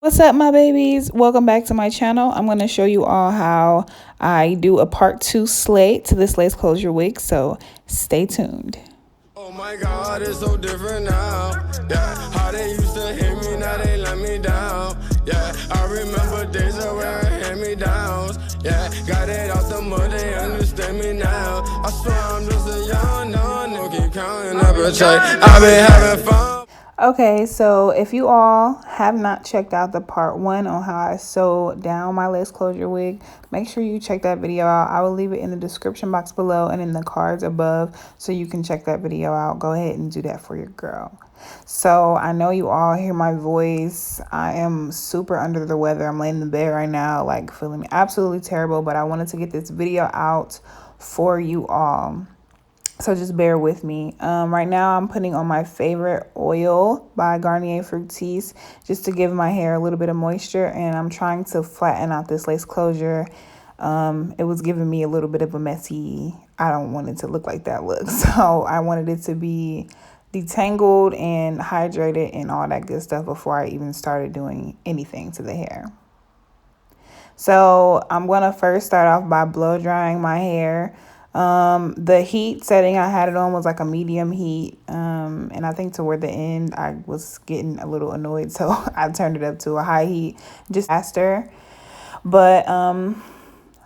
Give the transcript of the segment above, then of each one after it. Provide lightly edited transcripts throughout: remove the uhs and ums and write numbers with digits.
What's up, my babies? Welcome back to my channel. I'm going to show you all how I do a part 2 slate to this lace closure wig, so stay tuned. Oh my God, it's so different now. Yeah, how they used to hit me, now they let me down. Yeah, I remember days of wearing hand-me-downs. Yeah, got it out the mud, they understand me now. I swear I'm just a young, no, keep counting up a check. I've been having fun. Okay, so if you all have not checked out the part 1 on how I sew down my lace closure wig, make sure you check that video out. I will leave it in the description box below and in the cards above so you can check that video out. Go ahead and do that for your girl. So I know you all hear my voice. I am super under the weather. I'm laying in the bed right now, like feeling absolutely terrible, but I wanted to get this video out for you all. So just bear with me. Right now I'm putting on my favorite oil by Garnier Fructis just to give my hair a little bit of moisture, and I'm trying to flatten out this lace closure. It was giving me a little bit of a messy, I don't want it to look like that look. So I wanted it to be detangled and hydrated and all that good stuff before I even started doing anything to the hair. So I'm going to first start off by blow drying my hair. The heat setting I had it on was like a medium heat. And I think toward the end I was getting a little annoyed, so I turned it up to a high heat just faster. But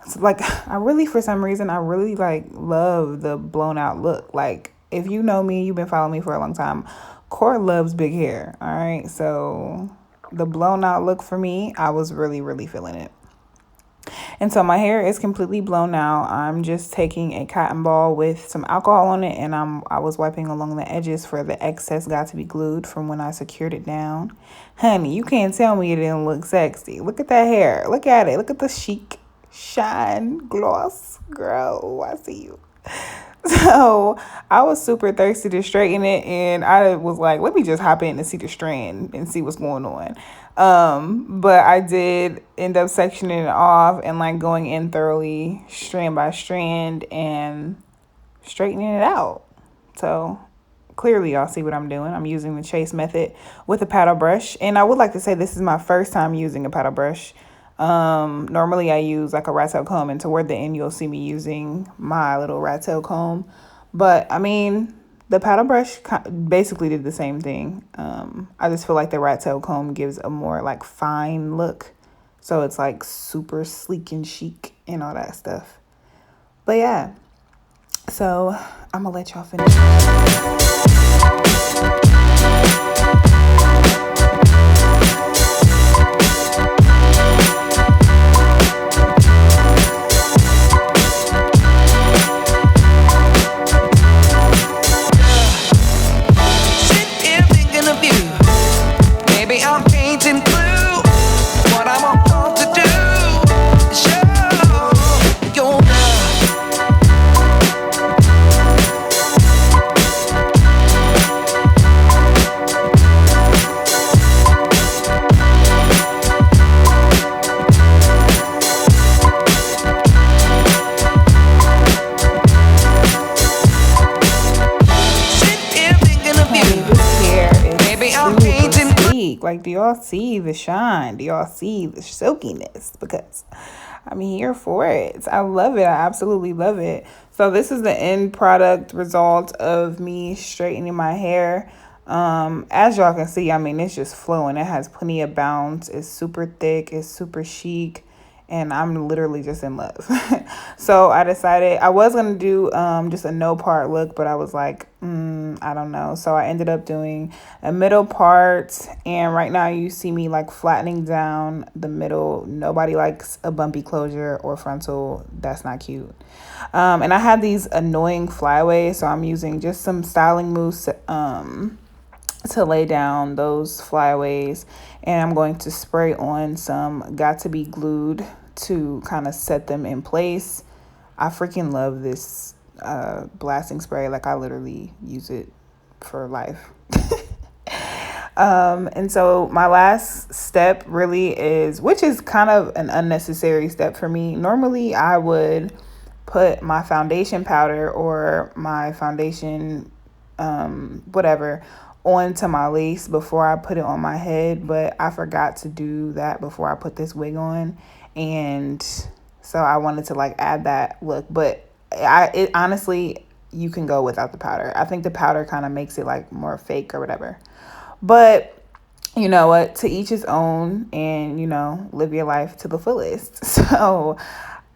it's like for some reason I really like love the blown out look. Like, if you know me, you've been following me for a long time, Core loves big hair. All right, so the blown out look for me, I was really feeling it. And so my hair is completely blown out. I'm just taking a cotton ball with some alcohol on it, and I was wiping along the edges for the excess got to be glued from when I secured it down. Honey, you can't tell me it didn't look sexy. Look at that hair. Look at it. Look at the chic, shine, gloss. Girl, I see you. So I was super thirsty to straighten it, and I was like, let me just hop in and see the strand and see what's going on. But I did end up sectioning it off and like going in thoroughly strand by strand and straightening it out. So clearly y'all see what I'm doing. I'm using the chase method with a paddle brush, and I would like to say this is my first time using a paddle brush. Normally I use like a rat tail comb, and toward the end you'll see me using my little rat tail comb, but I mean the paddle brush basically did the same thing. I just feel like the rat tail comb gives a more like fine look, so it's like super sleek and chic and all that stuff. But yeah, so I'm gonna let y'all finish. Like, do y'all see the shine? Do y'all see the silkiness? Because I'm here for it. I love it. I absolutely love it. So this is the end product result of me straightening my hair. As y'all can see, I mean, it's just flowing. It has plenty of bounce. It's super thick. It's super chic. And I'm literally just in love. So I decided I was going to do just a no part look, but I was like, I don't know. So I ended up doing a middle part. And right now you see me like flattening down the middle. Nobody likes a bumpy closure or frontal. That's not cute. And I had these annoying flyaways. So I'm using just some styling mousse to lay down those flyaways, and I'm going to spray on some got to be glued to kind of set them in place. I freaking love this blasting spray. Like, I literally use it for life. And so my last step really is, which is kind of an unnecessary step for me. Normally I would put my foundation powder or my foundation whatever onto my lace before I put it on my head, but I forgot to do that before I put this wig on. And so I wanted to like add that look, but it honestly, you can go without the powder. I think the powder kind of makes it like more fake or whatever. But you know what, to each his own, and live your life to the fullest. So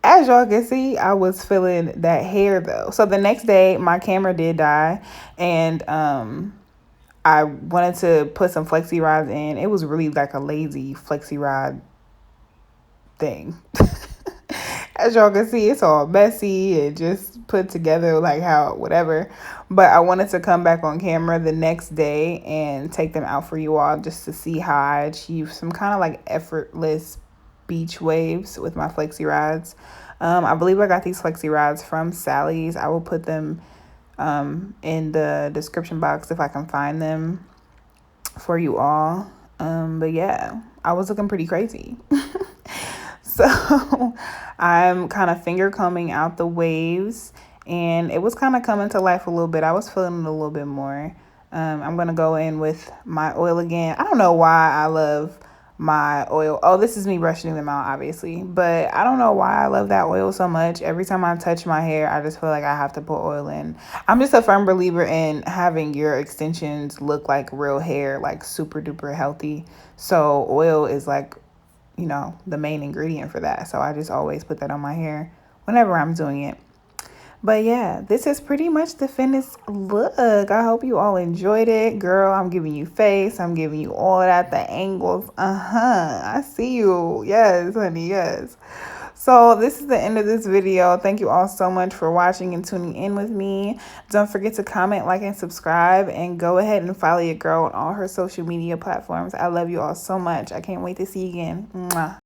as y'all can see, I was feeling that hair though. So the next day my camera did die, and I wanted to put some flexi rods in. It was really like a lazy flexi rod thing. As y'all can see, it's all messy and just put together like how whatever. But I wanted to come back on camera the next day and take them out for you all, just to see how I achieve some kind of like effortless beach waves with my flexi rods. I believe I got these flexi rods from Sally's. I will put them in the description box if I can find them for you all. But yeah, I was looking pretty crazy. So I'm kind of finger combing out the waves, and it was kind of coming to life a little bit. I was feeling it a little bit more. I'm going to go in with my oil again. I don't know why I love my oil. Oh, this is me brushing them out, obviously. But I don't know why I love that oil so much. Every time I touch my hair, I just feel like I have to put oil in. I'm just a firm believer in having your extensions look like real hair, like super duper healthy. So oil is like, the main ingredient for that. So I just always put that on my hair whenever I'm doing it. But yeah, this is pretty much the finished look. I hope you all enjoyed it. Girl, I'm giving you face. I'm giving you all that, the angles. I see you. Yes, honey, yes. So this is the end of this video. Thank you all so much for watching and tuning in with me. Don't forget to comment, like, and subscribe. And go ahead and follow your girl on all her social media platforms. I love you all so much. I can't wait to see you again. Mwah.